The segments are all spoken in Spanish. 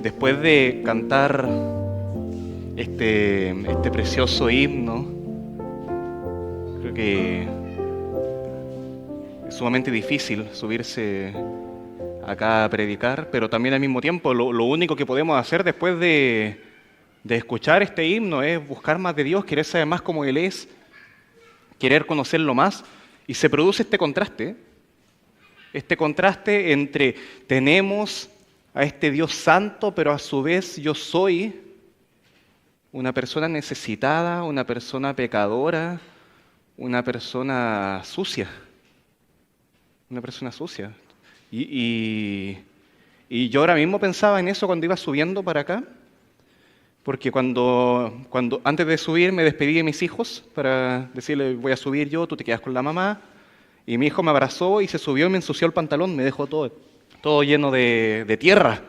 Después de cantar este precioso himno, creo que es sumamente difícil subirse acá a predicar, pero también al mismo tiempo lo único que podemos hacer después de escuchar este himno es buscar más de Dios, querer saber más cómo Él es, querer conocerlo más, y se produce este contraste entre tenemos a este Dios santo, pero a su vez yo soy una persona necesitada, una persona pecadora, una persona sucia. Una persona sucia. Y yo ahora mismo pensaba en eso cuando iba subiendo para acá, porque cuando antes de subir me despedí de mis hijos para decirle voy a subir yo, tú te quedas con la mamá, y mi hijo me abrazó y se subió y me ensució el pantalón, me dejó todo lleno de tierra.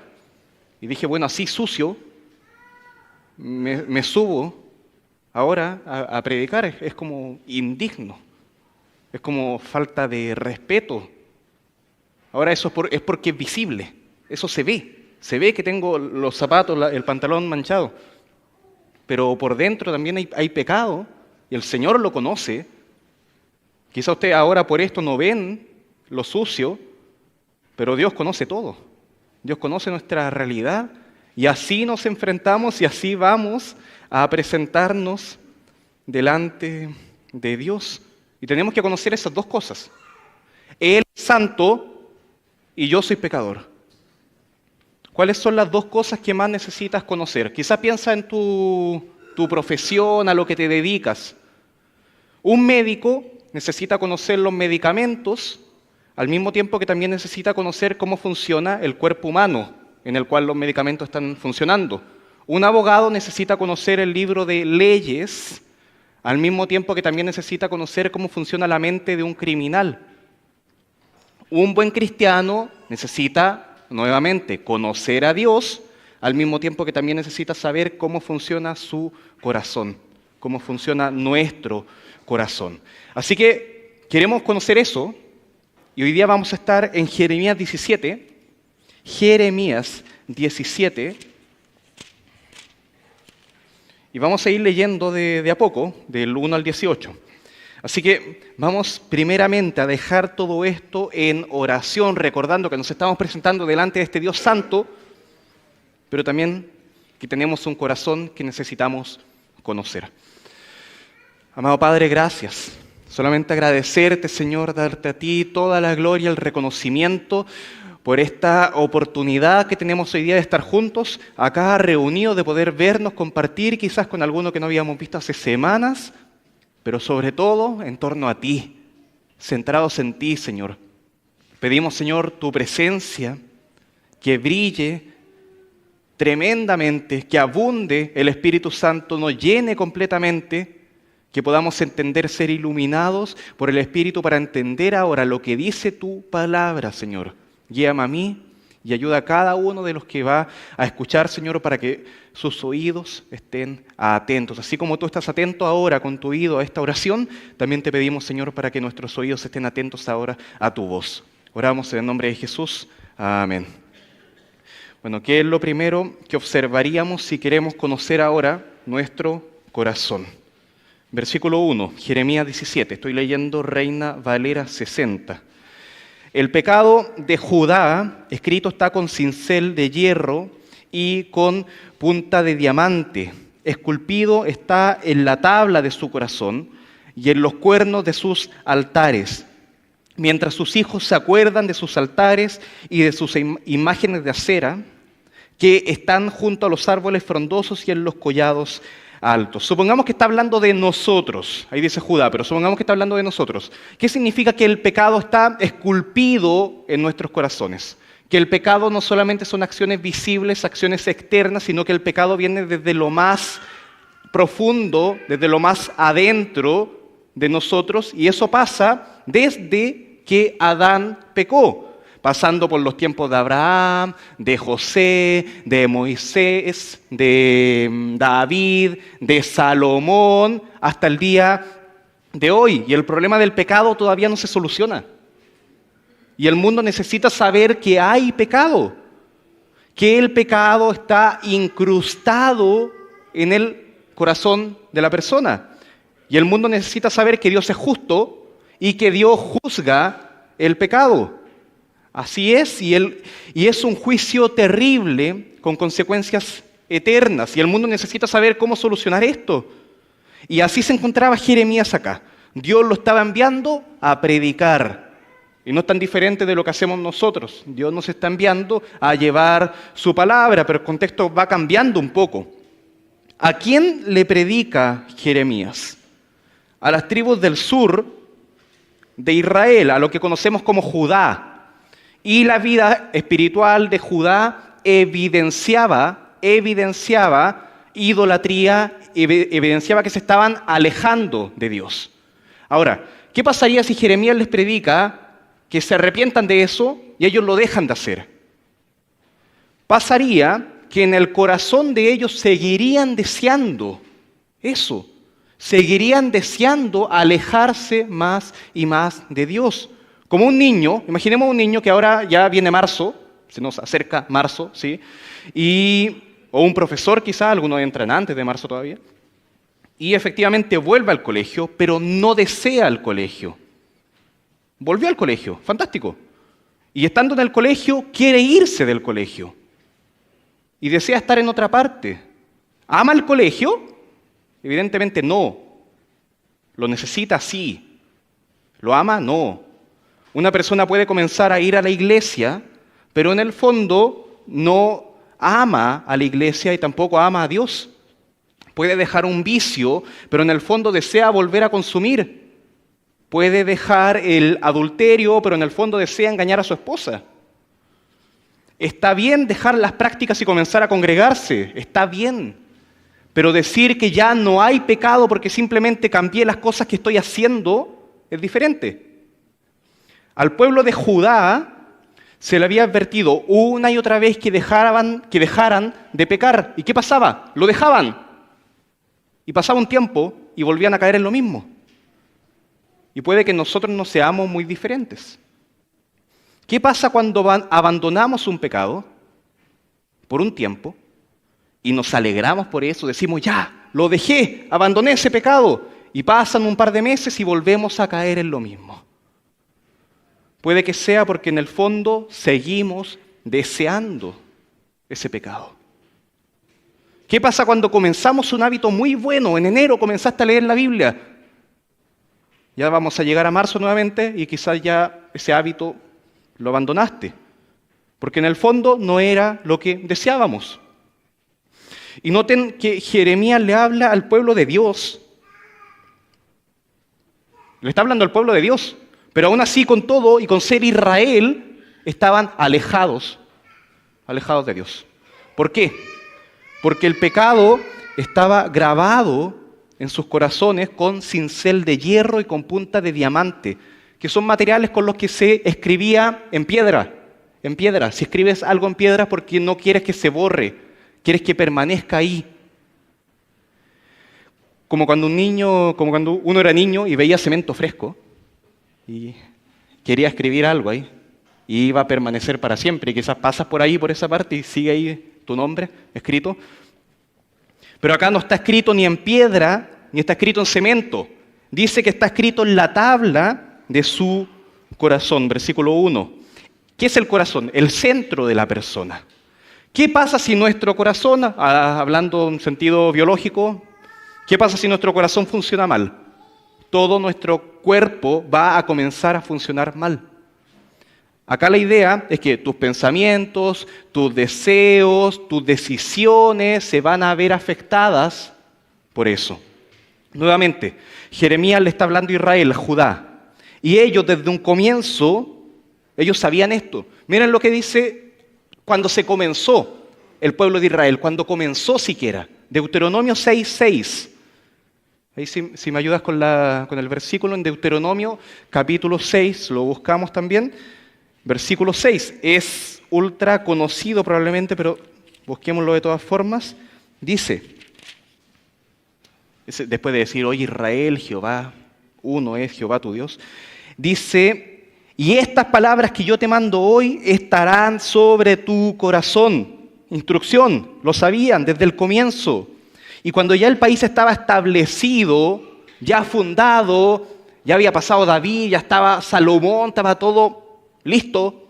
Y dije, bueno, así sucio, me subo ahora a predicar, es como indigno, es como falta de respeto. Ahora eso es porque es visible, eso se ve que tengo los zapatos, el pantalón manchado, pero por dentro también hay pecado y el Señor lo conoce. Quizá usted ahora por esto no ven lo sucio, pero Dios conoce todo, Dios conoce nuestra realidad y así nos enfrentamos y así vamos a presentarnos delante de Dios. Y tenemos que conocer esas dos cosas. Él es santo y yo soy pecador. ¿Cuáles son las dos cosas que más necesitas conocer? Quizá piensa en tu profesión, a lo que te dedicas. Un médico necesita conocer los medicamentos, al mismo tiempo que también necesita conocer cómo funciona el cuerpo humano en el cual los medicamentos están funcionando. Un abogado necesita conocer el libro de leyes, al mismo tiempo que también necesita conocer cómo funciona la mente de un criminal. Un buen cristiano necesita, nuevamente, conocer a Dios, al mismo tiempo que también necesita saber cómo funciona su corazón, cómo funciona nuestro corazón. Así que queremos conocer eso, y hoy día vamos a estar en Jeremías 17, y vamos a ir leyendo de a poco, del 1 al 18. Así que vamos primeramente a dejar todo esto en oración, recordando que nos estamos presentando delante de este Dios santo, pero también que tenemos un corazón que necesitamos conocer. Amado Padre, gracias. Solamente agradecerte, Señor, darte a ti toda la gloria, el reconocimiento por esta oportunidad que tenemos hoy día de estar juntos, acá reunidos, de poder vernos, compartir quizás con alguno que no habíamos visto hace semanas, pero sobre todo en torno a ti, centrados en ti, Señor. Pedimos, Señor, tu presencia, que brille tremendamente, que abunde el Espíritu Santo, nos llene completamente, que podamos entender, ser iluminados por el Espíritu para entender ahora lo que dice tu palabra, Señor. Guíame a mí y ayuda a cada uno de los que va a escuchar, Señor, para que sus oídos estén atentos. Así como tú estás atento ahora con tu oído a esta oración, también te pedimos, Señor, para que nuestros oídos estén atentos ahora a tu voz. Oramos en el nombre de Jesús. Amén. Bueno, ¿qué es lo primero que observaríamos si queremos conocer ahora nuestro corazón? Versículo 1, Jeremías 17, estoy leyendo Reina Valera 60. El pecado de Judá, escrito está con cincel de hierro y con punta de diamante. Esculpido está en la tabla de su corazón y en los cuernos de sus altares. Mientras sus hijos se acuerdan de sus altares y de sus imágenes de acera, que están junto a los árboles frondosos y en los collados altos. Supongamos que está hablando de nosotros, ahí dice Judá, pero supongamos que está hablando de nosotros. ¿Qué significa que el pecado está esculpido en nuestros corazones? Que el pecado no solamente son acciones visibles, acciones externas, sino que el pecado viene desde lo más profundo, desde lo más adentro de nosotros, y eso pasa desde que Adán pecó. Pasando por los tiempos de Abraham, de José, de Moisés, de David, de Salomón, hasta el día de hoy. Y el problema del pecado todavía no se soluciona. Y el mundo necesita saber que hay pecado, que el pecado está incrustado en el corazón de la persona. Y el mundo necesita saber que Dios es justo y que Dios juzga el pecado. Así es, y es un juicio terrible con consecuencias eternas. Y el mundo necesita saber cómo solucionar esto. Y así se encontraba Jeremías acá. Dios lo estaba enviando a predicar. Y no es tan diferente de lo que hacemos nosotros. Dios nos está enviando a llevar su palabra, pero el contexto va cambiando un poco. ¿A quién le predica Jeremías? A las tribus del sur de Israel, a lo que conocemos como Judá. Y la vida espiritual de Judá evidenciaba idolatría, evidenciaba que se estaban alejando de Dios. Ahora, ¿qué pasaría si Jeremías les predica que se arrepientan de eso y ellos lo dejan de hacer? Pasaría que en el corazón de ellos seguirían deseando eso, seguirían deseando alejarse más y más de Dios. Como un niño, imaginemos un niño que ahora ya viene marzo, se nos acerca marzo, ¿sí? O un profesor quizá, algunos entran antes de marzo todavía, y efectivamente vuelve al colegio, pero no desea el colegio. Volvió al colegio, fantástico. Y estando en el colegio, quiere irse del colegio. Y desea estar en otra parte. ¿Ama el colegio? Evidentemente no. ¿Lo necesita? Sí. ¿Lo ama? No. Una persona puede comenzar a ir a la iglesia, pero en el fondo no ama a la iglesia y tampoco ama a Dios. Puede dejar un vicio, pero en el fondo desea volver a consumir. Puede dejar el adulterio, pero en el fondo desea engañar a su esposa. Está bien dejar las prácticas y comenzar a congregarse, está bien. Pero decir que ya no hay pecado porque simplemente cambié las cosas que estoy haciendo es diferente. Al pueblo de Judá se le había advertido una y otra vez que dejaran de pecar. ¿Y qué pasaba? Lo dejaban. Y pasaba un tiempo y volvían a caer en lo mismo. Y puede que nosotros no seamos muy diferentes. ¿Qué pasa cuando abandonamos un pecado por un tiempo y nos alegramos por eso? Decimos, ya, lo dejé, abandoné ese pecado. Y pasan un par de meses y volvemos a caer en lo mismo. Puede que sea porque en el fondo seguimos deseando ese pecado. ¿Qué pasa cuando comenzamos un hábito muy bueno? En enero comenzaste a leer la Biblia. Ya vamos a llegar a marzo nuevamente y quizás ya ese hábito lo abandonaste. Porque en el fondo no era lo que deseábamos. Y noten que Jeremías le habla al pueblo de Dios. Le está hablando al pueblo de Dios. Pero aún así, con todo y con ser Israel, estaban alejados de Dios. ¿Por qué? Porque el pecado estaba grabado en sus corazones con cincel de hierro y con punta de diamante, que son materiales con los que se escribía en piedra. En piedra. Si escribes algo en piedra es porque no quieres que se borre, quieres que permanezca ahí. Como cuando uno era niño y veía cemento fresco y quería escribir algo ahí y iba a permanecer para siempre. Y quizás pasas por ahí, por esa parte y sigue ahí tu nombre escrito. Pero acá no está escrito ni en piedra, ni está escrito en cemento. Dice que está escrito en la tabla de su corazón. Versículo 1. ¿Qué es el corazón? El centro de la persona. ¿Qué pasa si nuestro corazón, hablando en sentido biológico, qué pasa si nuestro corazón funciona mal? Todo nuestro cuerpo va a comenzar a funcionar mal. Acá la idea es que tus pensamientos, tus deseos, tus decisiones se van a ver afectadas por eso. Nuevamente, Jeremías le está hablando a Israel, a Judá. Y ellos desde un comienzo, ellos sabían esto. Miren lo que dice cuando se comenzó el pueblo de Israel, cuando comenzó siquiera. Deuteronomio 6:6. Ahí si me ayudas con el versículo en Deuteronomio, capítulo 6, lo buscamos también. Versículo 6, es ultra conocido probablemente, pero busquémoslo de todas formas. Dice, después de decir, oye Israel, Jehová, uno es Jehová tu Dios, dice, y estas palabras que yo te mando hoy estarán sobre tu corazón. instrucción, lo sabían desde el comienzo. Y cuando ya el país estaba establecido, ya fundado, ya había pasado David, ya estaba Salomón, estaba todo listo,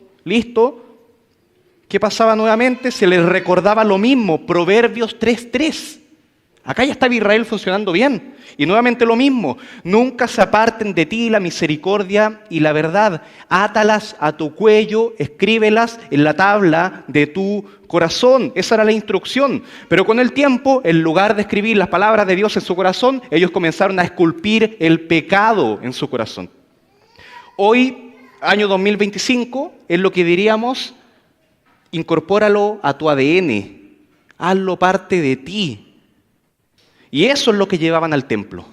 ¿qué pasaba nuevamente? Se les recordaba lo mismo, Proverbios 3:3. Acá ya estaba Israel funcionando bien. Y nuevamente lo mismo, nunca se aparten de ti la misericordia y la verdad. Átalas a tu cuello, escríbelas en la tabla de tu corazón. Esa era la instrucción. Pero con el tiempo, en lugar de escribir las palabras de Dios en su corazón, ellos comenzaron a esculpir el pecado en su corazón. Hoy, año 2025, es lo que diríamos, incorpóralo a tu ADN, hazlo parte de ti. Y eso es lo que llevaban al templo.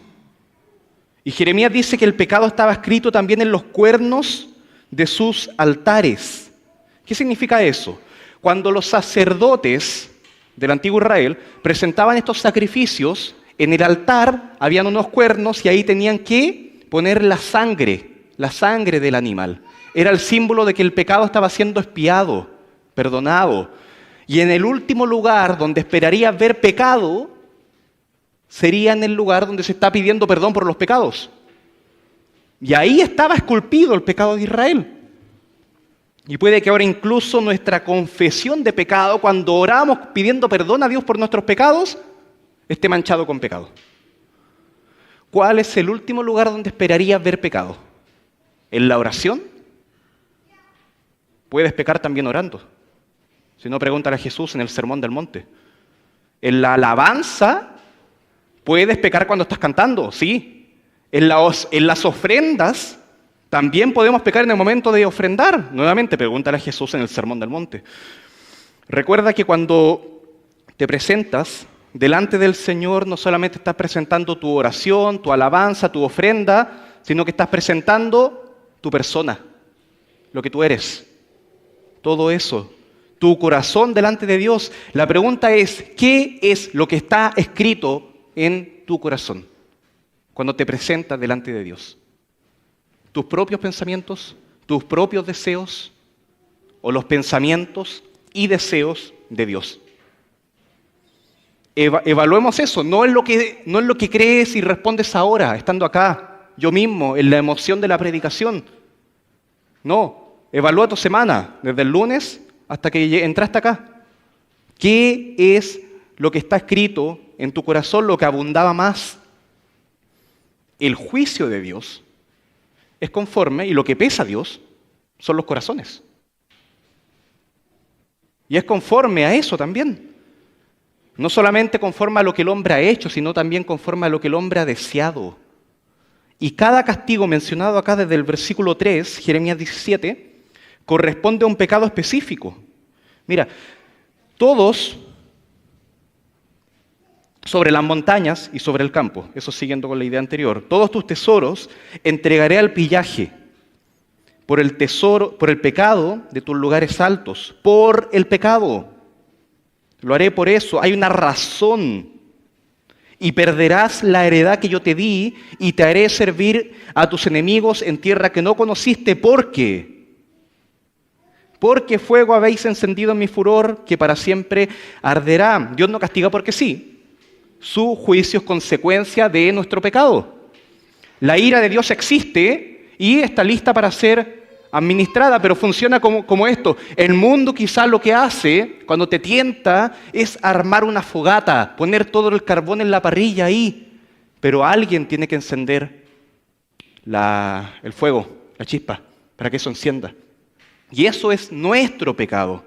Y Jeremías dice que el pecado estaba escrito también en los cuernos de sus altares. ¿Qué significa eso? Cuando los sacerdotes del antiguo Israel presentaban estos sacrificios, en el altar habían unos cuernos y ahí tenían que poner la sangre del animal. Era el símbolo de que el pecado estaba siendo expiado, perdonado. Y en el último lugar donde esperaría ver pecado, sería en el lugar donde se está pidiendo perdón por los pecados. Y ahí estaba esculpido el pecado de Israel. Y puede que ahora incluso nuestra confesión de pecado, cuando oramos pidiendo perdón a Dios por nuestros pecados, esté manchado con pecado. ¿Cuál es el último lugar donde esperarías ver pecado? ¿En la oración? Puedes pecar también orando. Si no, pregúntale a Jesús en el Sermón del Monte. En la alabanza, puedes pecar cuando estás cantando, sí. En las ofrendas, también podemos pecar en el momento de ofrendar. Nuevamente, pregúntale a Jesús en el Sermón del Monte. Recuerda que cuando te presentas delante del Señor, no solamente estás presentando tu oración, tu alabanza, tu ofrenda, sino que estás presentando tu persona, lo que tú eres. Todo eso, tu corazón delante de Dios. La pregunta es, ¿qué es lo que está escrito en tu corazón cuando te presentas delante de Dios? ¿Tus propios pensamientos, tus propios deseos o los pensamientos y deseos de Dios? Evaluemos eso, no es lo que crees y respondes ahora, estando acá, yo mismo, en la emoción de la predicación. No, evalúa tu semana, desde el lunes hasta que entraste acá. ¿Qué es lo que está escrito en tu corazón, lo que abundaba más? El juicio de Dios es conforme, y lo que pesa a Dios son los corazones. Y es conforme a eso también. No solamente conforme a lo que el hombre ha hecho, sino también conforme a lo que el hombre ha deseado. Y cada castigo mencionado acá desde el versículo 3, Jeremías 17, corresponde a un pecado específico. Mira, todos sobre las montañas y sobre el campo, eso siguiendo con la idea anterior, todos tus tesoros entregaré al pillaje, por el pecado de tus lugares altos, por el pecado. Lo haré por eso, hay una razón. Y perderás la heredad que yo te di y te haré servir a tus enemigos en tierra que no conociste. ¿Por qué? Porque fuego habéis encendido en mi furor, que para siempre arderá. Dios no castiga porque sí. Su juicio es consecuencia de nuestro pecado. La ira de Dios existe y está lista para ser administrada, pero funciona como esto. El mundo quizás lo que hace cuando te tienta es armar una fogata, poner todo el carbón en la parrilla ahí, pero alguien tiene que encender el fuego, la chispa, para que eso encienda. Y eso es nuestro pecado.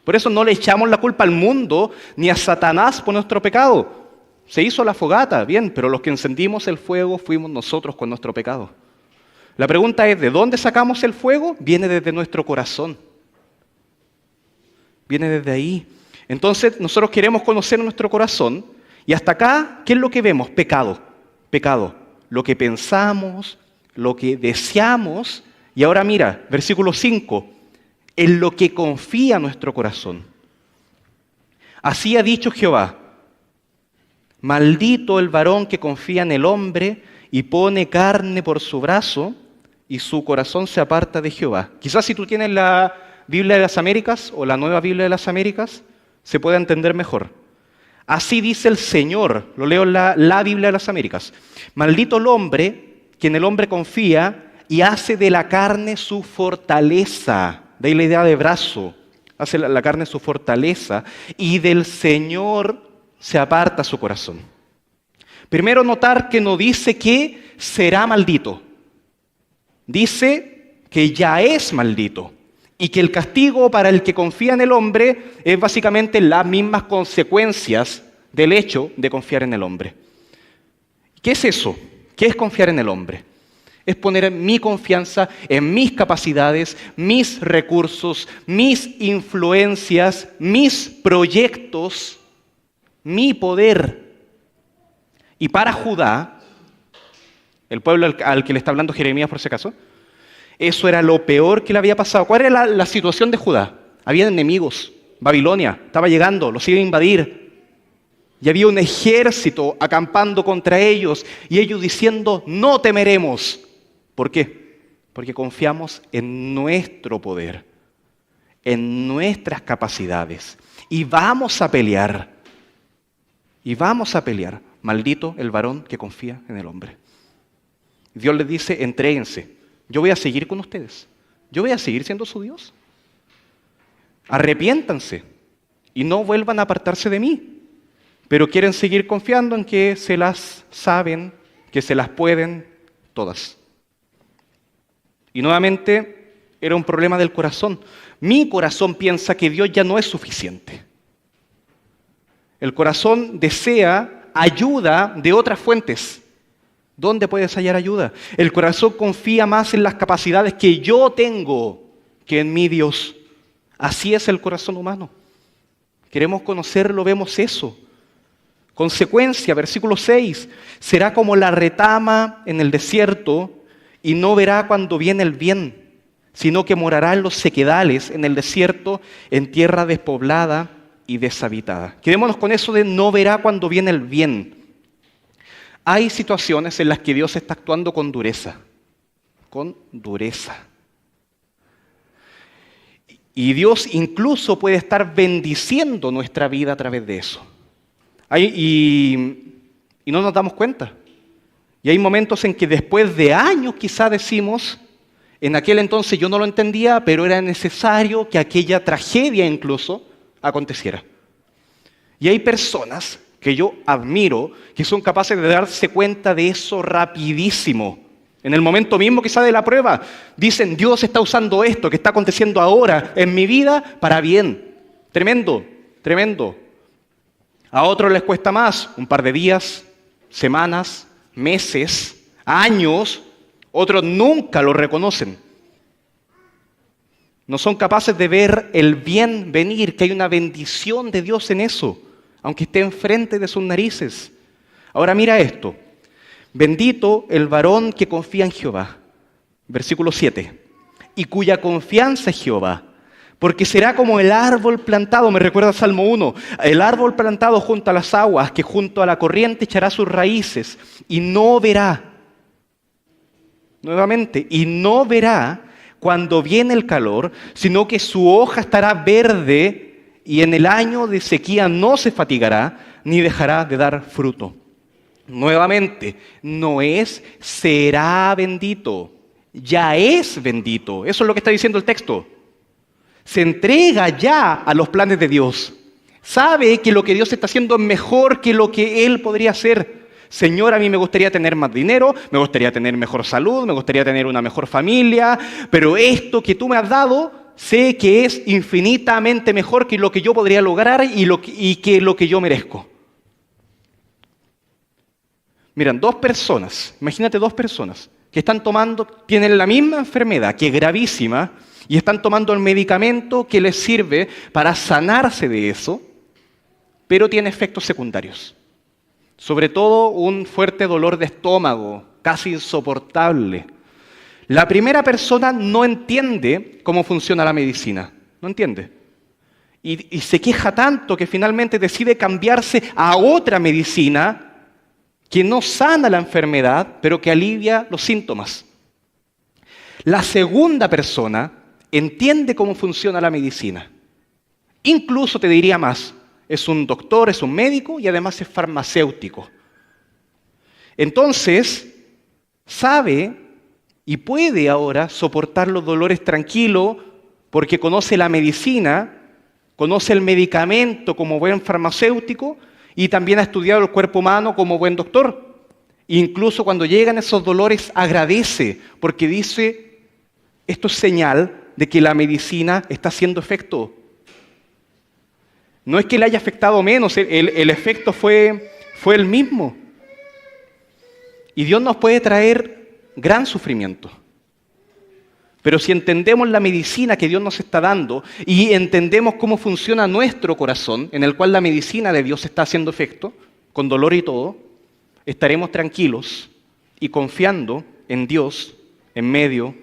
Por eso no le echamos la culpa al mundo ni a Satanás por nuestro pecado. Se hizo la fogata, bien, pero los que encendimos el fuego fuimos nosotros con nuestro pecado. La pregunta es, ¿de dónde sacamos el fuego? Viene desde nuestro corazón. Viene desde ahí. Entonces, nosotros queremos conocer nuestro corazón y hasta acá, ¿qué es lo que vemos? Pecado. Pecado. Lo que pensamos, lo que deseamos. Y ahora mira, versículo 5. En lo que confía nuestro corazón. Así ha dicho Jehová. Maldito el varón que confía en el hombre y pone carne por su brazo y su corazón se aparta de Jehová. Quizás si tú tienes la Biblia de las Américas o la Nueva Biblia de las Américas, se pueda entender mejor. Así dice el Señor, lo leo en la Biblia de las Américas. Maldito el hombre que en el hombre confía y hace de la carne su fortaleza. De ahí la idea de brazo. Hace la carne su fortaleza y del Señor se aparta su corazón. Primero notar que no dice que será maldito. Dice que ya es maldito. Y que el castigo para el que confía en el hombre es básicamente las mismas consecuencias del hecho de confiar en el hombre. ¿Qué es eso? ¿Qué es confiar en el hombre? Es poner mi confianza en mis capacidades, mis recursos, mis influencias, mis proyectos, mi poder. Y para Judá, el pueblo al que le está hablando Jeremías por si acaso, eso era lo peor que le había pasado. ¿Cuál era la situación de Judá? Había enemigos. Babilonia estaba llegando, los iba a invadir. Y había un ejército acampando contra ellos. Y ellos diciendo, no temeremos. ¿Por qué? Porque confiamos en nuestro poder, en nuestras capacidades. Y vamos a pelear. Y vamos a pelear. Maldito el varón que confía en el hombre. Dios les dice, entréguense. Yo voy a seguir con ustedes. Yo voy a seguir siendo su Dios. Arrepiéntanse y no vuelvan a apartarse de mí. Pero quieren seguir confiando en que se las saben, que se las pueden todas. Y nuevamente era un problema del corazón. Mi corazón piensa que Dios ya no es suficiente. El corazón desea ayuda de otras fuentes. ¿Dónde puedes hallar ayuda? El corazón confía más en las capacidades que yo tengo que en mi Dios. Así es el corazón humano. Queremos conocerlo, vemos eso. Consecuencia, versículo 6. Será como la retama en el desierto y no verá cuando viene el bien, sino que morará en los sequedales, en el desierto, en tierra despoblada y deshabitada. Quedémonos con eso de no verá cuando viene el bien. Hay situaciones en las que Dios está actuando con dureza. Con dureza. Y Dios incluso puede estar bendiciendo nuestra vida a través de eso. Y no nos damos cuenta. Y hay momentos en que después de años quizá decimos, en aquel entonces yo no lo entendía, pero era necesario que aquella tragedia incluso aconteciera. Y hay personas que yo admiro, que son capaces de darse cuenta de eso rapidísimo. En el momento mismo quizá de la prueba, dicen, Dios está usando esto que está aconteciendo ahora en mi vida para bien. Tremendo, tremendo. A otros les cuesta más, un par de días, semanas, meses, años. Otros nunca lo reconocen. No son capaces de ver el bien venir, que hay una bendición de Dios en eso, aunque esté enfrente de sus narices. Ahora mira esto. Bendito el varón que confía en Jehová. Versículo 7. Y cuya confianza es Jehová. Porque será como el árbol plantado, me recuerda Salmo 1, el árbol plantado junto a las aguas, que junto a la corriente echará sus raíces y no verá. Nuevamente, y no verá cuando viene el calor, sino que su hoja estará verde y en el año de sequía no se fatigará, ni dejará de dar fruto. Nuevamente, no es será bendito, ya es bendito. Eso es lo que está diciendo el texto. Se entrega ya a los planes de Dios. Sabe que lo que Dios está haciendo es mejor que lo que Él podría hacer. Señor, a mí me gustaría tener más dinero, me gustaría tener mejor salud, me gustaría tener una mejor familia, pero esto que tú me has dado, sé que es infinitamente mejor que lo que yo podría lograr y que lo que yo merezco. Miren, imagínate dos personas que tienen la misma enfermedad, que es gravísima, y están tomando el medicamento que les sirve para sanarse de eso, pero tiene efectos secundarios. Sobre todo un fuerte dolor de estómago, casi insoportable. La primera persona no entiende cómo funciona la medicina, no entiende. Y se queja tanto que finalmente decide cambiarse a otra medicina que no sana la enfermedad, pero que alivia los síntomas. La segunda persona entiende cómo funciona la medicina Incluso te diría más, es un doctor, es un médico y además es farmacéutico. Entonces, sabe y puede ahora soportar los dolores tranquilo porque conoce la medicina, conoce el medicamento como buen farmacéutico y también ha estudiado el cuerpo humano como buen doctor. Incluso cuando llegan esos dolores agradece porque dice, esto es señal de que la medicina está haciendo efecto. No es que le haya afectado menos, el efecto fue el mismo. Y Dios nos puede traer gran sufrimiento. Pero si entendemos la medicina que Dios nos está dando y entendemos cómo funciona nuestro corazón, en el cual la medicina de Dios está haciendo efecto, con dolor y todo, estaremos tranquilos y confiando en Dios en medio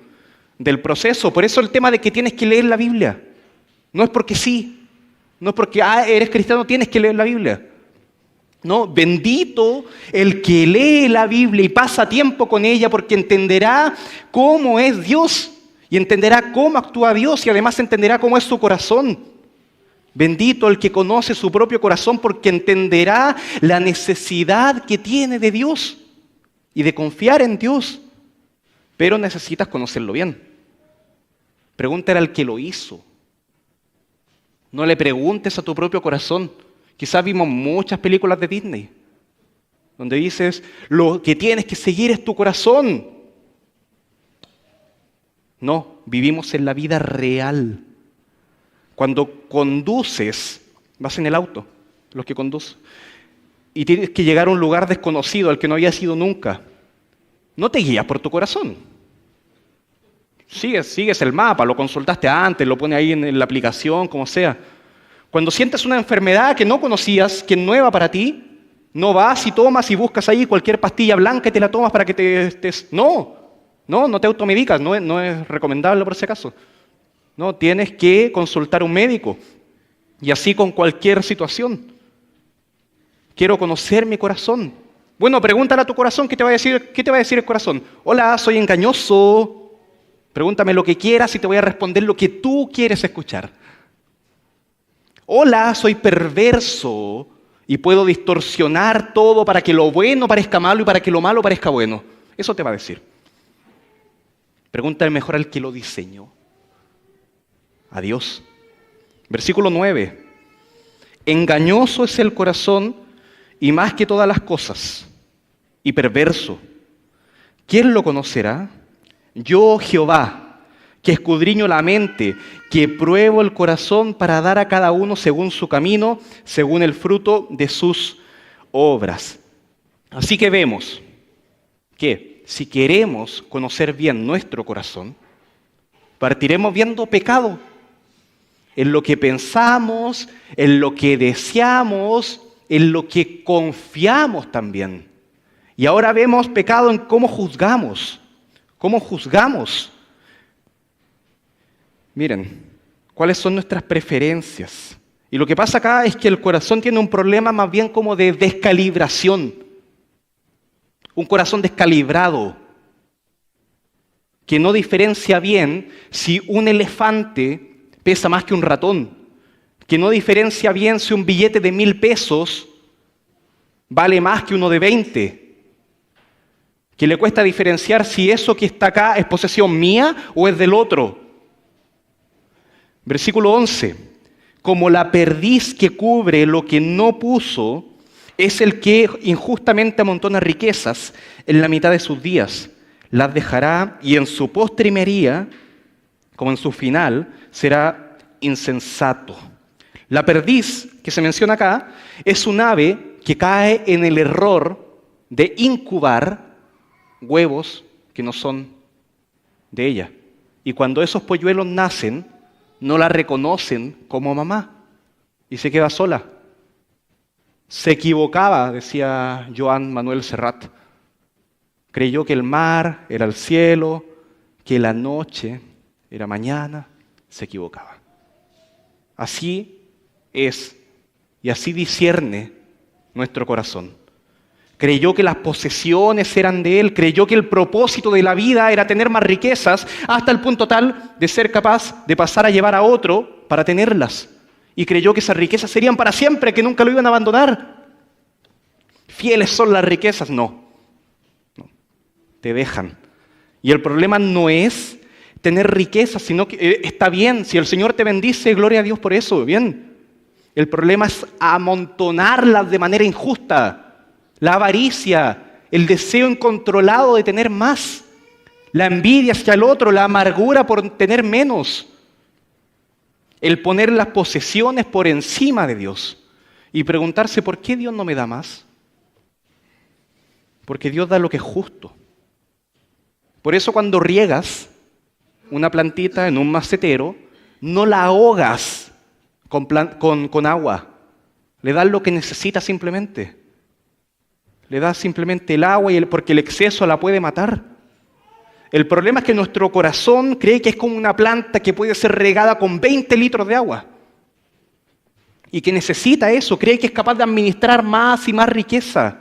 del proceso. Por eso el tema de que tienes que leer la Biblia. No es porque sí, no es porque eres cristiano, tienes que leer la Biblia. No, bendito el que lee la Biblia y pasa tiempo con ella porque entenderá cómo es Dios y entenderá cómo actúa Dios y además entenderá cómo es su corazón. Bendito el que conoce su propio corazón porque entenderá la necesidad que tiene de Dios y de confiar en Dios. Pero necesitas conocerlo bien. Pregúntale al que lo hizo. No le preguntes a tu propio corazón. Quizás vimos muchas películas de Disney donde dices, lo que tienes que seguir es tu corazón. No, vivimos en la vida real. Cuando conduces, vas en el auto, los que conducen, y tienes que llegar a un lugar desconocido al que no habías ido nunca, no te guías por tu corazón. Sigues el mapa, lo consultaste antes, lo pones ahí en la aplicación, como sea. Cuando sientes una enfermedad que no conocías, que es nueva para ti, no vas y tomas y buscas ahí cualquier pastilla blanca y te la tomas para que te estés... No te automedicas, no es recomendable por ese caso. No, tienes que consultar a un médico. Y así con cualquier situación. Quiero conocer mi corazón. Bueno, pregúntale a tu corazón, ¿qué te va a decir el corazón? Hola, soy engañoso. Pregúntame lo que quieras y te voy a responder lo que tú quieres escuchar. Hola, soy perverso y puedo distorsionar todo para que lo bueno parezca malo y para que lo malo parezca bueno. Eso te va a decir. Pregúntale mejor al que lo diseñó. A Dios. Versículo 9. Engañoso es el corazón y más que todas las cosas, y perverso. ¿Quién lo conocerá? Yo, Jehová, que escudriño la mente, que pruebo el corazón para dar a cada uno según su camino, según el fruto de sus obras. Así que vemos que si queremos conocer bien nuestro corazón, partiremos viendo pecado en lo que pensamos, en lo que deseamos, en lo que confiamos también. Y ahora vemos pecado en cómo juzgamos. ¿Cómo juzgamos? Miren, ¿cuáles son nuestras preferencias? Y lo que pasa acá es que el corazón tiene un problema más bien como de descalibración. Un corazón descalibrado, que no diferencia bien si un elefante pesa más que un ratón, que no diferencia bien si un billete de 1,000 pesos vale más que uno de 20, que le cuesta diferenciar si eso que está acá es posesión mía o es del otro. Versículo 11. Como la perdiz que cubre lo que no puso, es el que injustamente amontona riquezas en la mitad de sus días. Las dejará y en su postrimería, como en su final, será insensato. La perdiz que se menciona acá es un ave que cae en el error de incubar huevos que no son de ella. Y cuando esos polluelos nacen, no la reconocen como mamá y se queda sola. Se equivocaba, decía Joan Manuel Serrat. Creyó que el mar era el cielo, que la noche era mañana. Se equivocaba. Así es y así discierne nuestro corazón. Creyó que las posesiones eran de él, creyó que el propósito de la vida era tener más riquezas, hasta el punto tal de ser capaz de pasar a llevar a otro para tenerlas. y creyó que esas riquezas serían para siempre, que nunca lo iban a abandonar. ¿Fieles son las riquezas? No. Te dejan. Y el problema no es tener riquezas, sino que está bien. Si el Señor te bendice, gloria a Dios por eso, bien. El problema es amontonarlas de manera injusta. La avaricia, el deseo incontrolado de tener más, la envidia hacia el otro, la amargura por tener menos, el poner las posesiones por encima de Dios y preguntarse ¿por qué Dios no me da más? Porque Dios da lo que es justo. Por eso cuando riegas una plantita en un macetero, no la ahogas con agua, le das lo que necesita simplemente. Le das simplemente el agua porque el exceso la puede matar. El problema es que nuestro corazón cree que es como una planta que puede ser regada con 20 litros de agua. Y que necesita eso, cree que es capaz de administrar más y más riqueza.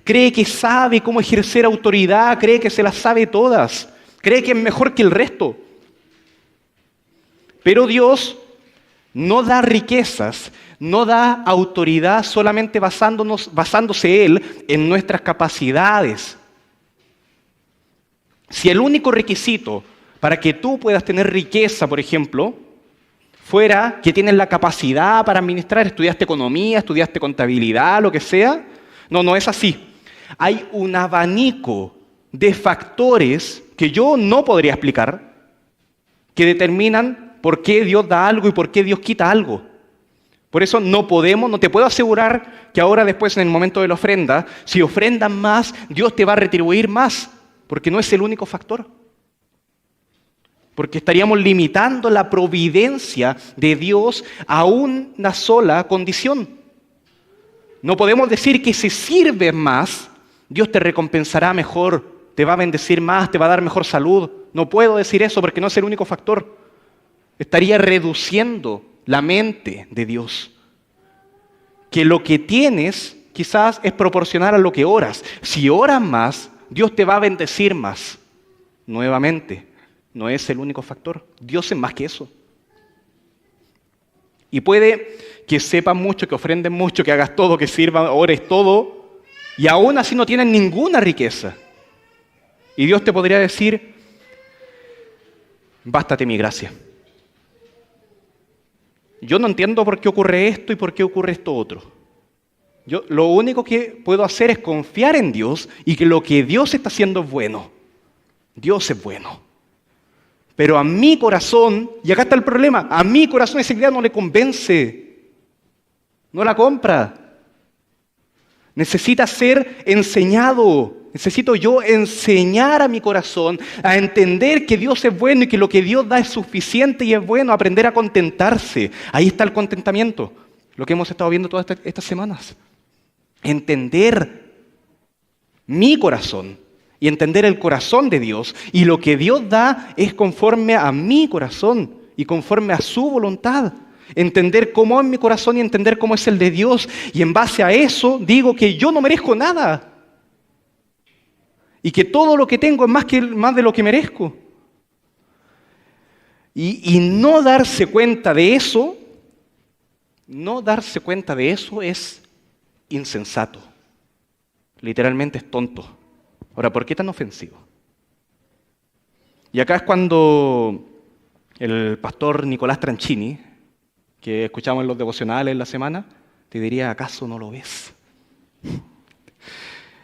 Cree que sabe cómo ejercer autoridad, cree que se las sabe todas. Cree que es mejor que el resto. Pero Dios no da riquezas, no da autoridad solamente basándose Él en nuestras capacidades. Si el único requisito para que tú puedas tener riqueza, por ejemplo, fuera que tienes la capacidad para administrar, estudiaste economía, estudiaste contabilidad, lo que sea, no es así. Hay un abanico de factores que yo no podría explicar que determinan por qué Dios da algo y por qué Dios quita algo. Por eso no te puedo asegurar que ahora después en el momento de la ofrenda, si ofrendas más, Dios te va a retribuir más. Porque no es el único factor. Porque estaríamos limitando la providencia de Dios a una sola condición. No podemos decir que si sirves más, Dios te recompensará mejor, te va a bendecir más, te va a dar mejor salud. No puedo decir eso porque no es el único factor. Estaría reduciendo la mente de Dios. Que lo que tienes quizás es proporcional a lo que oras. Si oras más, Dios te va a bendecir más. Nuevamente, no es el único factor. Dios es más que eso. Y puede que sepas mucho, que ofrendes mucho, que hagas todo, que sirvas, ores todo, y aún así no tienes ninguna riqueza. Y Dios te podría decir, bástate mi gracia. Yo no entiendo por qué ocurre esto y por qué ocurre esto otro. Yo lo único que puedo hacer es confiar en Dios y que lo que Dios está haciendo es bueno. Dios es bueno. Pero a mi corazón, y acá está el problema, a mi corazón esa idea no le convence. No la compra. Necesita ser enseñado. Necesito yo enseñar a mi corazón a entender que Dios es bueno y que lo que Dios da es suficiente y es bueno, aprender a contentarse. Ahí está el contentamiento, lo que hemos estado viendo todas estas semanas. Entender mi corazón y entender el corazón de Dios. Y lo que Dios da es conforme a mi corazón y conforme a su voluntad. Entender cómo es mi corazón y entender cómo es el de Dios. Y en base a eso digo que yo no merezco nada. Y que todo lo que tengo es más de lo que merezco. Y no darse cuenta de eso, es insensato. Literalmente es tonto. Ahora, ¿por qué tan ofensivo? Y acá es cuando el pastor Nicolás Tranchini, que escuchamos en los devocionales en la semana, te diría, ¿acaso no lo ves?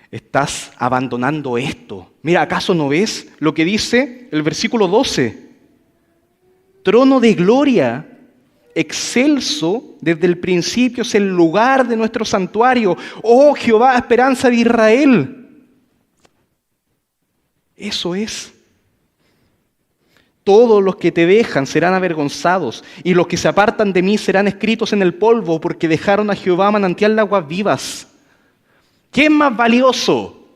Estás abandonando esto. Mira, ¿acaso no ves lo que dice el versículo 12? Trono de gloria, excelso desde el principio, es el lugar de nuestro santuario. Oh Jehová, esperanza de Israel. Eso es. Todos los que te dejan serán avergonzados, y los que se apartan de mí serán escritos en el polvo, porque dejaron a Jehová manantial de aguas vivas. ¿Qué es más valioso?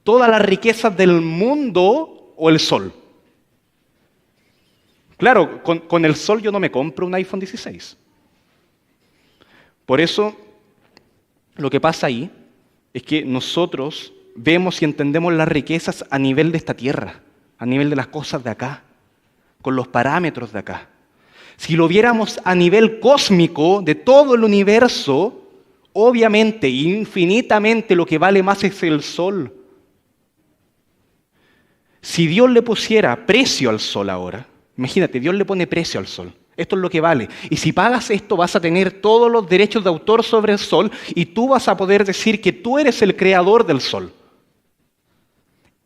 ¿Todas las riquezas del mundo o el sol? Claro, con el sol yo no me compro un iPhone 16. Por eso, lo que pasa ahí es que nosotros vemos y entendemos las riquezas a nivel de esta tierra, a nivel de las cosas de acá, con los parámetros de acá. Si lo viéramos a nivel cósmico de todo el universo, obviamente, infinitamente lo que vale más es el sol. Si Dios le pusiera precio al sol ahora, imagínate, Dios le pone precio al sol. Esto es lo que vale. Y si pagas esto, vas a tener todos los derechos de autor sobre el sol y tú vas a poder decir que tú eres el creador del sol.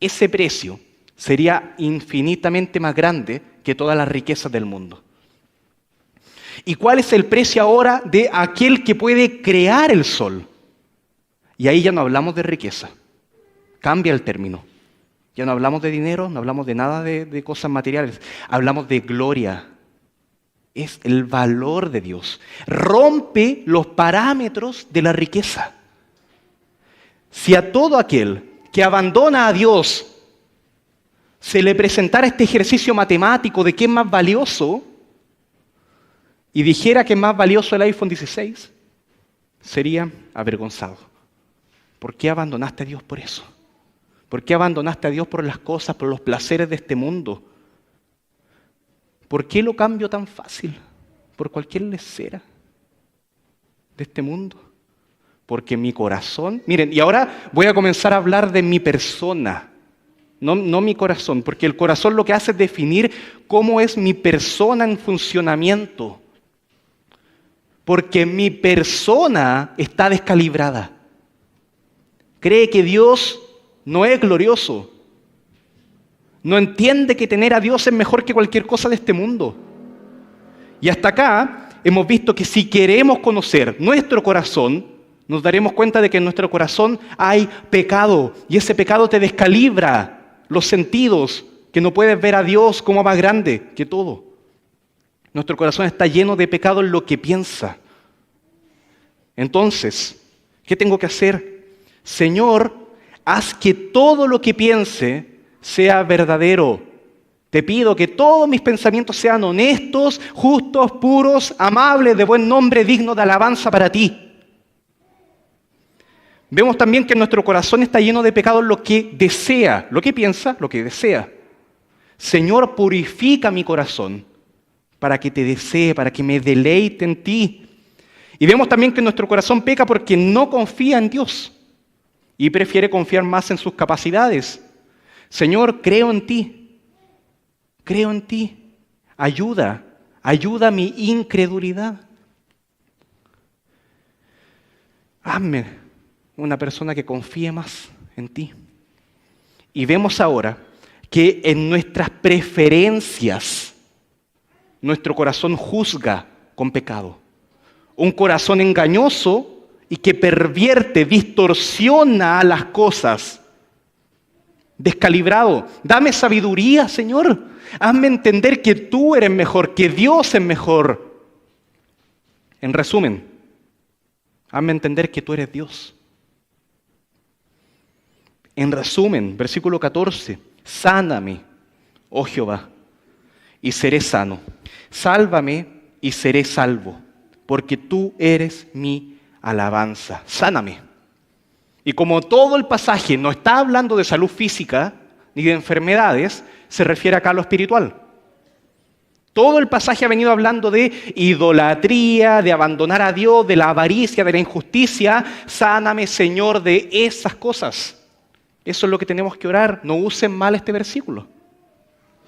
Ese precio sería infinitamente más grande que todas las riquezas del mundo. ¿Y cuál es el precio ahora de aquel que puede crear el sol? Y ahí ya no hablamos de riqueza. Cambia el término. Ya no hablamos de dinero, no hablamos de nada de cosas materiales. Hablamos de gloria. Es el valor de Dios. Rompe los parámetros de la riqueza. Si a todo aquel que abandona a Dios se le presentara este ejercicio matemático de qué es más valioso y dijera que es más valioso el iPhone 16, sería avergonzado. ¿Por qué abandonaste a Dios por eso? ¿Por qué abandonaste a Dios por las cosas, por los placeres de este mundo? ¿Por qué lo cambio tan fácil? ¿Por cualquier lesera de este mundo? Porque mi corazón... Miren, y ahora voy a comenzar a hablar de mi persona, no mi corazón, porque el corazón lo que hace es definir cómo es mi persona en funcionamiento. Porque mi persona está descalibrada. Cree que Dios no es glorioso. No entiende que tener a Dios es mejor que cualquier cosa de este mundo. Y hasta acá hemos visto que si queremos conocer nuestro corazón, nos daremos cuenta de que en nuestro corazón hay pecado. Y ese pecado te descalibra los sentidos, que no puedes ver a Dios como más grande que todo. Nuestro corazón está lleno de pecado en lo que piensa. Entonces, ¿qué tengo que hacer? Señor, haz que todo lo que piense sea verdadero. Te pido que todos mis pensamientos sean honestos, justos, puros, amables, de buen nombre, dignos de alabanza para ti. Vemos también que nuestro corazón está lleno de pecado en lo que desea, lo que piensa, lo que desea. Señor, purifica mi corazón para que te desee, para que me deleite en ti. Y vemos también que nuestro corazón peca porque no confía en Dios y prefiere confiar más en sus capacidades. Señor, creo en ti, ayuda mi incredulidad. Hazme una persona que confíe más en ti. Y vemos ahora que en nuestras preferencias, nuestro corazón juzga con pecado. Un corazón engañoso y que pervierte, distorsiona las cosas. Descalibrado. Dame sabiduría, Señor. Hazme entender que tú eres mejor, que Dios es mejor. En resumen, hazme entender que tú eres Dios. En resumen, versículo 14, sáname, oh Jehová, y seré sano. Sálvame y seré salvo, porque tú eres mi alabanza. Sáname. Y como todo el pasaje no está hablando de salud física ni de enfermedades, se refiere acá a lo espiritual. Todo el pasaje ha venido hablando de idolatría, de abandonar a Dios, de la avaricia, de la injusticia. Sáname, Señor, de esas cosas. Eso es lo que tenemos que orar. No usen mal este versículo.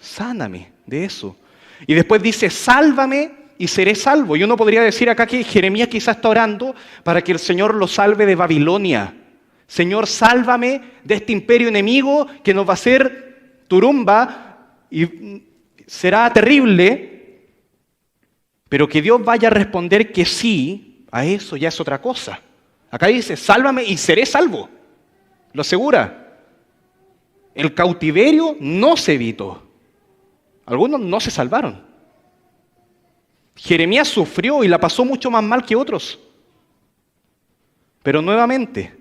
Sáname de eso. Y después dice, sálvame y seré salvo. Yo no podría decir acá que Jeremías quizás está orando para que el Señor lo salve de Babilonia. Señor, sálvame de este imperio enemigo que nos va a hacer turumba y será terrible. Pero que Dios vaya a responder que sí, a eso ya es otra cosa. Acá dice, sálvame y seré salvo. Lo asegura. El cautiverio no se evitó. Algunos no se salvaron. Jeremías sufrió y la pasó mucho más mal que otros. Pero nuevamente,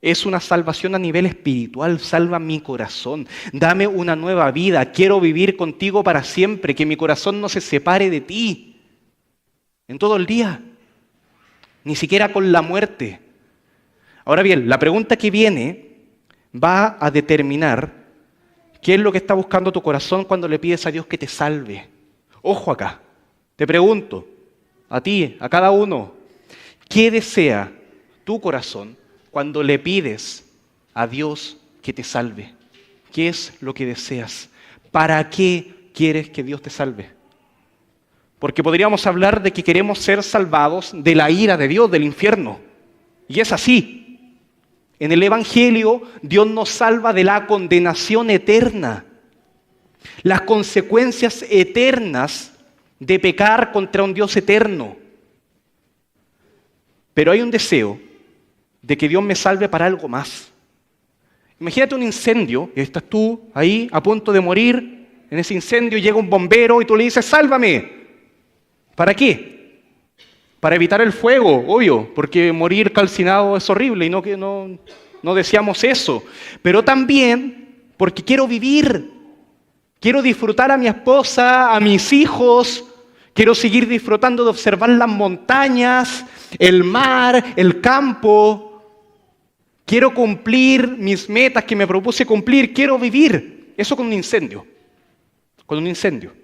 es una salvación a nivel espiritual. Salva mi corazón. Dame una nueva vida. Quiero vivir contigo para siempre. Que mi corazón no se separe de ti. En todo el día. Ni siquiera con la muerte. Ahora bien, la pregunta que viene va a determinar qué es lo que está buscando tu corazón cuando le pides a Dios que te salve. Ojo acá. Te pregunto, a ti, a cada uno, ¿qué desea tu corazón cuando le pides a Dios que te salve? ¿Qué es lo que deseas? ¿Para qué quieres que Dios te salve? Porque podríamos hablar de que queremos ser salvados de la ira de Dios, del infierno. Y es así. En el Evangelio, Dios nos salva de la condenación eterna. Las consecuencias eternas de pecar contra un Dios eterno. Pero hay un deseo de que Dios me salve para algo más. Imagínate un incendio, y estás tú ahí a punto de morir, en ese incendio llega un bombero y tú le dices, sálvame. ¿Para qué? Para evitar el fuego, obvio, porque morir calcinado es horrible y no deseamos eso. Pero también porque quiero vivir, quiero disfrutar a mi esposa, a mis hijos, quiero seguir disfrutando de observar las montañas, el mar, el campo. Quiero cumplir mis metas que me propuse cumplir, quiero vivir. Eso con un incendio, con un incendio.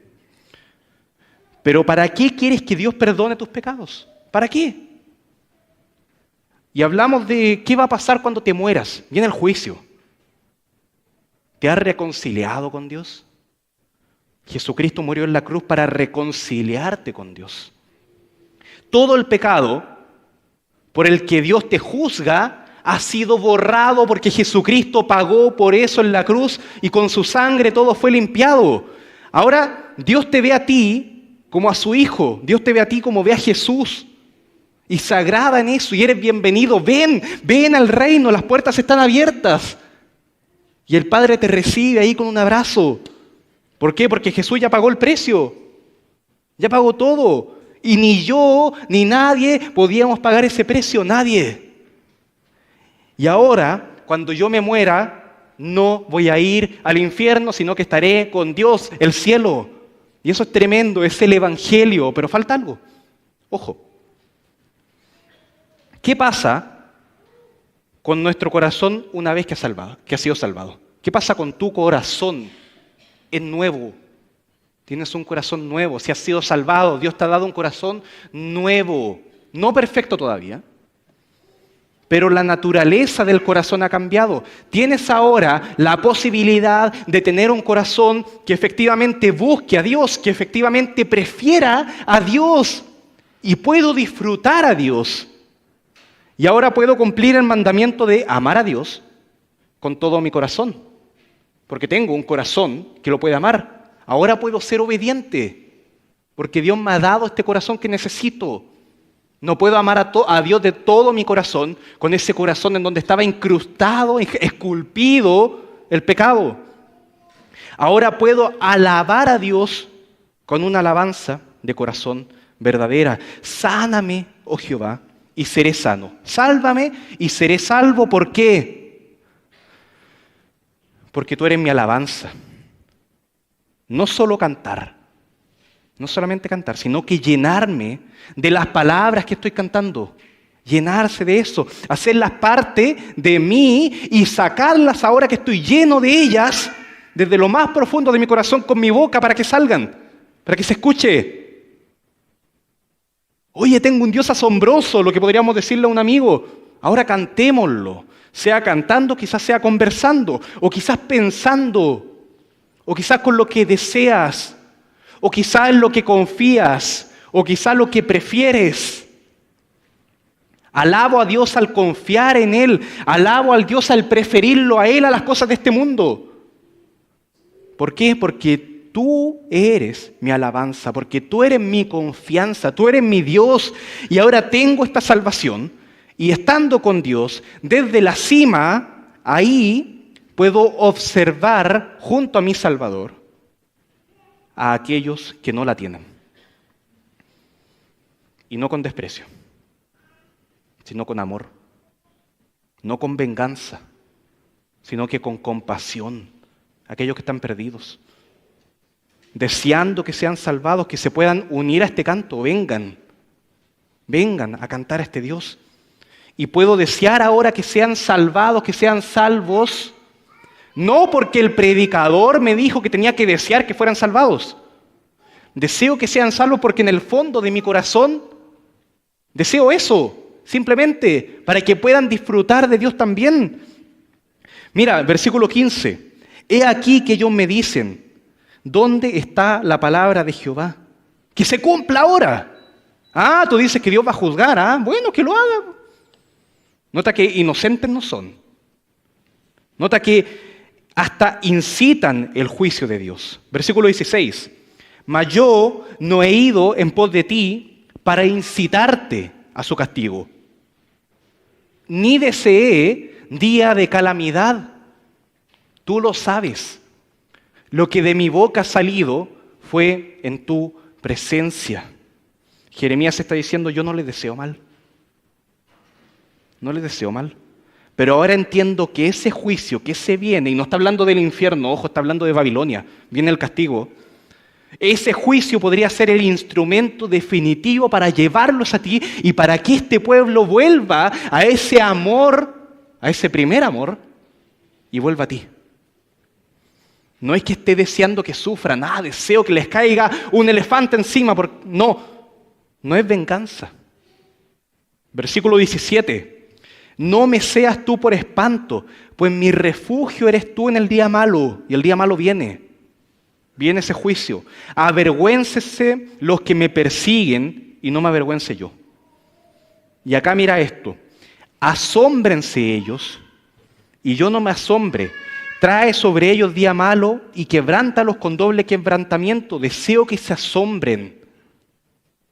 Pero ¿para qué quieres que Dios perdone tus pecados? ¿Para qué? Y hablamos de qué va a pasar cuando te mueras. Viene el juicio. ¿Te has reconciliado con Dios? Jesucristo murió en la cruz para reconciliarte con Dios. Todo el pecado por el que Dios te juzga ha sido borrado porque Jesucristo pagó por eso en la cruz y con su sangre todo fue limpiado. Ahora Dios te ve a ti como a su Hijo. Dios te ve a ti como ve a Jesús. Y se agrada en eso y eres bienvenido. Ven al reino, las puertas están abiertas. Y el Padre te recibe ahí con un abrazo. ¿Por qué? Porque Jesús ya pagó el precio. Ya pagó todo. Y ni yo, ni nadie podíamos pagar ese precio. Nadie. Y ahora, cuando yo me muera, no voy a ir al infierno, sino que estaré con Dios, el cielo. Y eso es tremendo, es el Evangelio, pero falta algo. Ojo. ¿Qué pasa con nuestro corazón una vez que ha sido salvado? ¿Qué pasa con tu corazón? Es nuevo. Tienes un corazón nuevo. Si has sido salvado, Dios te ha dado un corazón nuevo. No perfecto todavía. Pero la naturaleza del corazón ha cambiado. Tienes ahora la posibilidad de tener un corazón que efectivamente busque a Dios, que efectivamente prefiera a Dios. Y puedo disfrutar a Dios. Y ahora puedo cumplir el mandamiento de amar a Dios con todo mi corazón. Porque tengo un corazón que lo puede amar. Ahora puedo ser obediente. Porque Dios me ha dado este corazón que necesito. No puedo amar a Dios de todo mi corazón, con ese corazón en donde estaba incrustado, esculpido el pecado. Ahora puedo alabar a Dios con una alabanza de corazón verdadera. Sáname, oh Jehová, y seré sano. Sálvame y seré salvo. ¿Por qué? Porque tú eres mi alabanza. No solo cantar. No solamente cantar, sino que llenarme de las palabras que estoy cantando. Llenarse de eso. Hacerlas parte de mí y sacarlas ahora que estoy lleno de ellas desde lo más profundo de mi corazón con mi boca para que salgan, para que se escuche. Oye, tengo un Dios asombroso, lo que podríamos decirle a un amigo. Ahora cantémoslo. Sea cantando, quizás sea conversando, o quizás pensando, o quizás con lo que deseas. O quizás en lo que confías, o quizás lo que prefieres. Alabo a Dios al confiar en Él. Alabo al Dios al preferirlo a Él a las cosas de este mundo. ¿Por qué? Porque tú eres mi alabanza, porque tú eres mi confianza, tú eres mi Dios. Y ahora tengo esta salvación. Y estando con Dios, desde la cima, ahí puedo observar junto a mi Salvador a aquellos que no la tienen. Y no con desprecio, sino con amor. No con venganza, sino que con compasión. Aquellos que están perdidos. Deseando que sean salvados, que se puedan unir a este canto. Vengan a cantar a este Dios. Y puedo desear ahora que sean salvados, que sean salvos. No porque el predicador me dijo que tenía que desear que fueran salvados. Deseo que sean salvos porque en el fondo de mi corazón deseo eso, simplemente para que puedan disfrutar de Dios también. Mira, versículo 15. He aquí que ellos me dicen, ¿dónde está la palabra de Jehová? Que se cumpla ahora. Ah, tú dices que Dios va a juzgar. Ah, bueno, que lo haga. Nota que inocentes no son. Nota que hasta incitan el juicio de Dios. Versículo 16. Mas yo no he ido en pos de ti para incitarte a su castigo, ni deseé día de calamidad. Tú lo sabes. Lo que de mi boca ha salido fue en tu presencia. Jeremías está diciendo, yo no les deseo mal. No les deseo mal. Pero ahora entiendo que ese juicio que se viene, y no está hablando del infierno, ojo, está hablando de Babilonia, viene el castigo. Ese juicio podría ser el instrumento definitivo para llevarlos a ti y para que este pueblo vuelva a ese amor, a ese primer amor, y vuelva a ti. No es que esté deseando que sufran, deseo que les caiga un elefante encima, no es venganza. Versículo 17. No me seas tú por espanto, pues mi refugio eres tú en el día malo, y el día malo viene. Viene ese juicio. Avergüéncese los que me persiguen y no me avergüence yo. Y acá mira esto. Asómbrense ellos y yo no me asombre. Trae sobre ellos día malo y quebrántalos con doble quebrantamiento. Deseo que se asombren.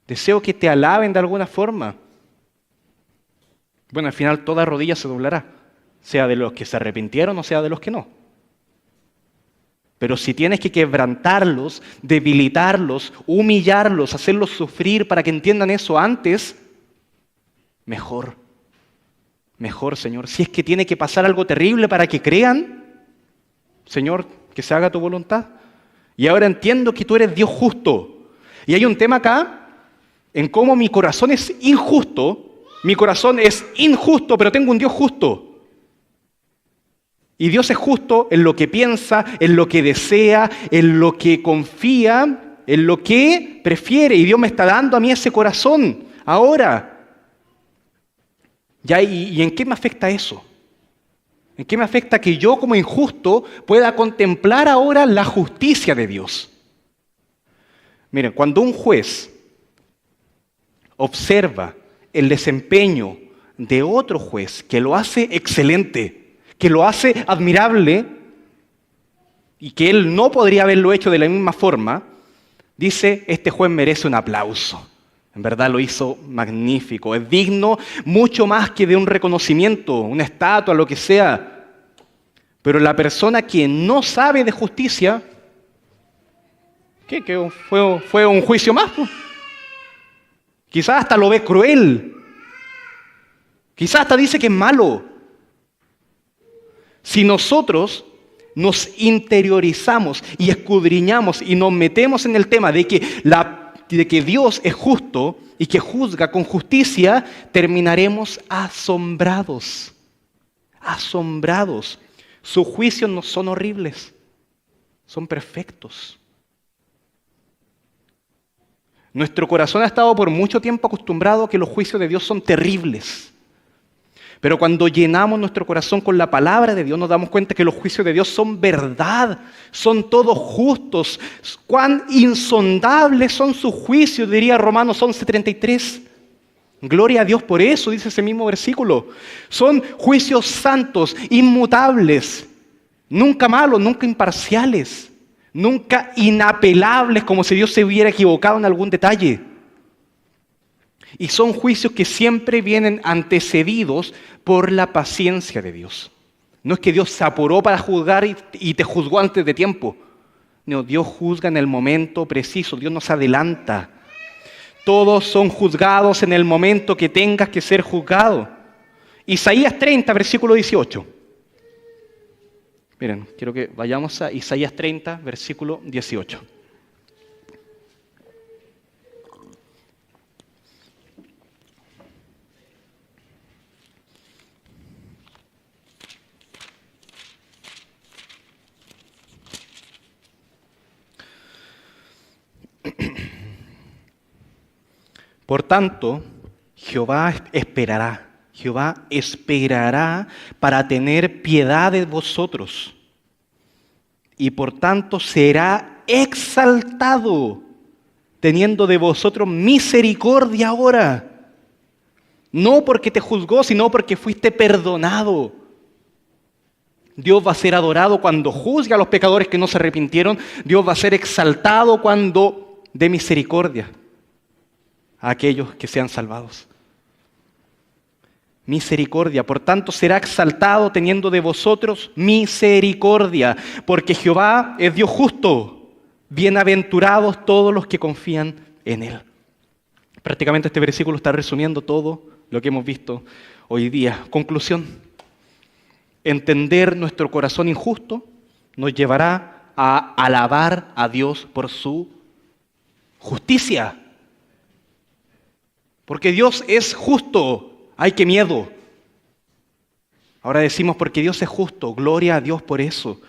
Deseo que te alaben de alguna forma. Bueno, al final toda rodilla se doblará, sea de los que se arrepintieron o sea de los que no. Pero si tienes que quebrantarlos, debilitarlos, humillarlos, hacerlos sufrir para que entiendan eso antes, mejor. Mejor, Señor. Si es que tiene que pasar algo terrible para que crean, Señor, que se haga tu voluntad. Y ahora entiendo que tú eres Dios justo. Y hay un tema acá en cómo mi corazón es injusto. Mi corazón es injusto, pero tengo un Dios justo. Y Dios es justo en lo que piensa, en lo que desea, en lo que confía, en lo que prefiere. Y Dios me está dando a mí ese corazón ahora. ¿Y en qué me afecta eso? ¿En qué me afecta que yo como injusto pueda contemplar ahora la justicia de Dios? Miren, cuando un juez observa el desempeño de otro juez que lo hace excelente, que lo hace admirable y que él no podría haberlo hecho de la misma forma, dice, este juez merece un aplauso. En verdad lo hizo magnífico, es digno mucho más que de un reconocimiento, una estatua, lo que sea. Pero la persona que no sabe de justicia, ¿qué? ¿Fue un juicio más? Quizás hasta lo ve cruel. Quizás hasta dice que es malo. Si nosotros nos interiorizamos y escudriñamos y nos metemos en el tema de que Dios es justo y que juzga con justicia, terminaremos asombrados. Asombrados. Sus juicios no son horribles, son perfectos. Nuestro corazón ha estado por mucho tiempo acostumbrado a que los juicios de Dios son terribles. Pero cuando llenamos nuestro corazón con la palabra de Dios, nos damos cuenta que los juicios de Dios son verdad, son todos justos. Cuán insondables son sus juicios, diría Romanos 11:33. Gloria a Dios por eso, dice ese mismo versículo. Son juicios santos, inmutables, nunca malos, nunca imparciales. Nunca inapelables, como si Dios se hubiera equivocado en algún detalle. Y son juicios que siempre vienen antecedidos por la paciencia de Dios. No es que Dios se apuró para juzgar y te juzgó antes de tiempo. No, Dios juzga en el momento preciso, Dios no se adelanta. Todos son juzgados en el momento que tengas que ser juzgado. Isaías 30, versículo 18. Miren, quiero que vayamos a Isaías 30, versículo 18. Por tanto, Jehová esperará para tener piedad de vosotros, y por tanto será exaltado, teniendo de vosotros misericordia ahora. No porque te juzgó, sino porque fuiste perdonado. Dios va a ser adorado cuando juzgue a los pecadores que no se arrepintieron. Dios va a ser exaltado cuando dé misericordia a aquellos que sean salvados. Misericordia, por tanto será exaltado teniendo de vosotros misericordia, porque Jehová es Dios justo. Bienaventurados todos los que confían en Él. Prácticamente este versículo está resumiendo todo lo que hemos visto hoy día. Conclusión: entender nuestro corazón injusto nos llevará a alabar a Dios por su justicia. Porque Dios es justo. ¡Ay, qué miedo! Ahora decimos, porque Dios es justo, gloria a Dios por eso.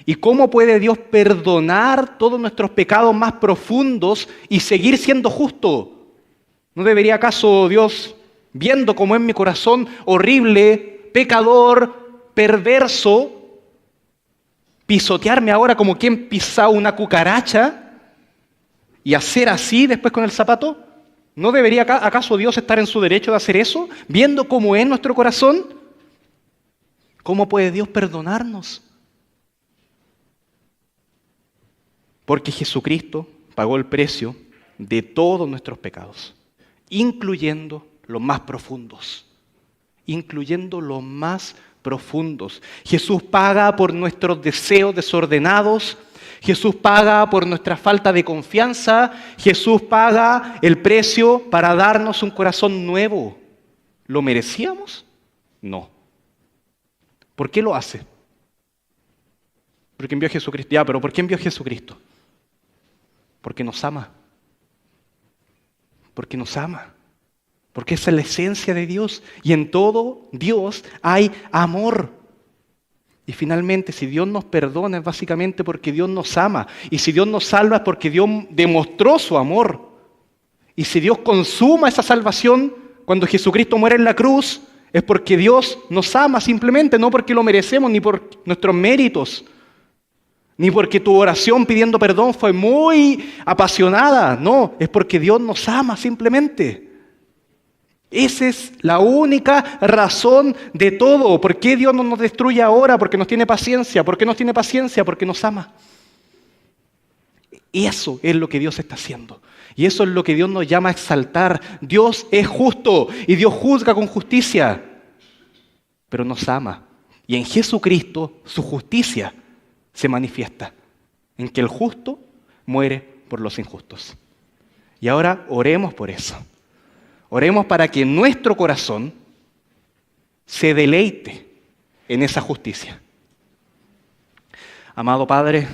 ¿Y cómo puede Dios perdonar todos nuestros pecados más profundos y seguir siendo justo? ¿No debería acaso Dios, viendo cómo es mi corazón horrible, pecador, perverso, pisotearme ahora como quien pisa una cucaracha y hacer así después con el zapato? ¿No debería acaso Dios estar en su derecho de hacer eso, viendo cómo es nuestro corazón? ¿Cómo puede Dios perdonarnos? Porque Jesucristo pagó el precio de todos nuestros pecados, incluyendo los más profundos. Incluyendo los más profundos. Jesús paga por nuestros deseos desordenados. Jesús paga por nuestra falta de confianza. Jesús paga el precio para darnos un corazón nuevo. ¿Lo merecíamos? No. ¿Por qué lo hace? Porque envió a Jesucristo. Ya, pero ¿por qué envió a Jesucristo? Porque nos ama. Porque nos ama. Porque esa es la esencia de Dios. Y en todo Dios hay amor. Y finalmente, si Dios nos perdona es básicamente porque Dios nos ama. Y si Dios nos salva es porque Dios demostró su amor. Y si Dios consuma esa salvación cuando Jesucristo muere en la cruz, es porque Dios nos ama simplemente, no porque lo merecemos, ni por nuestros méritos, ni porque tu oración pidiendo perdón fue muy apasionada. No, es porque Dios nos ama simplemente. Esa es la única razón de todo. ¿Por qué Dios no nos destruye ahora? Porque nos tiene paciencia. ¿Por qué nos tiene paciencia? Porque nos ama. Eso es lo que Dios está haciendo. Y eso es lo que Dios nos llama a exaltar. Dios es justo y Dios juzga con justicia. Pero nos ama. Y en Jesucristo su justicia se manifiesta. En que el justo muere por los injustos. Y ahora oremos por eso. Oremos para que nuestro corazón se deleite en esa justicia. Amado Padre,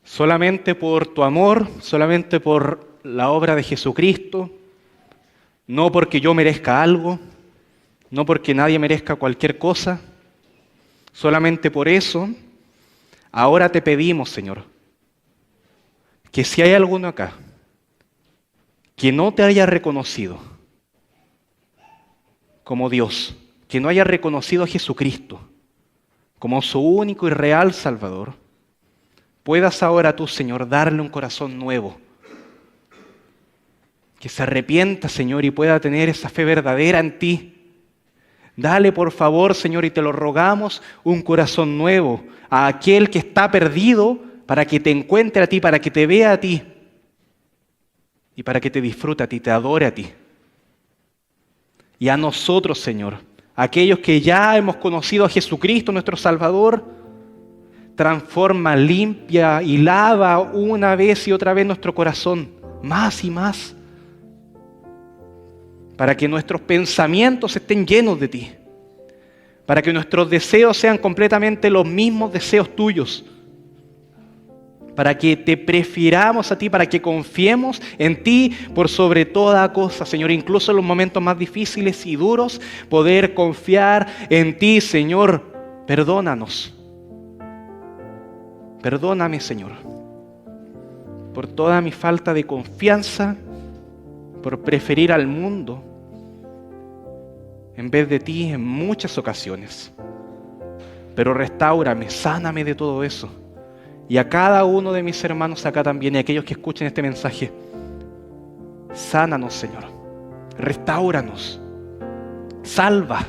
solamente por tu amor, solamente por la obra de Jesucristo, no porque yo merezca algo, no porque nadie merezca cualquier cosa, solamente por eso, ahora te pedimos, Señor, que si hay alguno acá que no te haya reconocido como Dios, que no haya reconocido a Jesucristo como su único y real Salvador, puedas ahora tú, Señor, darle un corazón nuevo, que se arrepienta, Señor, y pueda tener esa fe verdadera en ti. Dale, por favor, Señor, y te lo rogamos, un corazón nuevo a aquel que está perdido, para que te encuentre a ti, para que te vea a ti y para que te disfrute a ti, te adore a ti. Y a nosotros, Señor, aquellos que ya hemos conocido a Jesucristo, nuestro Salvador, transforma, limpia y lava una vez y otra vez nuestro corazón, más y más, para que nuestros pensamientos estén llenos de ti, para que nuestros deseos sean completamente los mismos deseos tuyos, para que te prefiramos a ti, para que confiemos en ti por sobre toda cosa, Señor, incluso en los momentos más difíciles y duros, poder confiar en ti, Señor. Perdónanos. Perdóname, Señor, por toda mi falta de confianza, por preferir al mundo en vez de ti en muchas ocasiones. Pero restáurame, sáname de todo eso. Y a cada uno de mis hermanos acá también, y a aquellos que escuchen este mensaje, sánanos, Señor. Restáuranos. Salva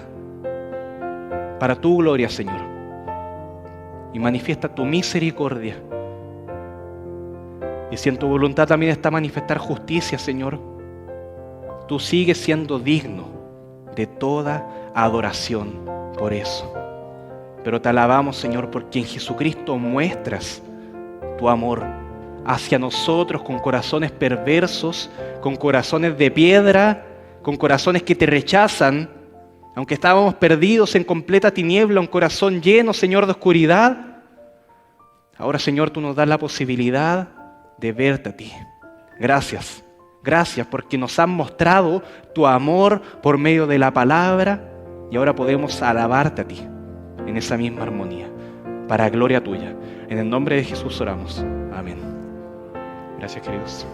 para tu gloria, Señor. Y manifiesta tu misericordia. Y si en tu voluntad también está manifestar justicia, Señor, tú sigues siendo digno de toda adoración por eso. Pero te alabamos, Señor, porque en Jesucristo muestras tu amor hacia nosotros con corazones perversos, con corazones de piedra, con corazones que te rechazan, aunque estábamos perdidos en completa tiniebla, un corazón lleno, Señor, de oscuridad. Ahora, Señor, tú nos das la posibilidad de verte a ti. Gracias, gracias porque nos has mostrado tu amor por medio de la palabra y ahora podemos alabarte a ti en esa misma armonía, para gloria tuya. En el nombre de Jesús oramos. Amén. Gracias, queridos.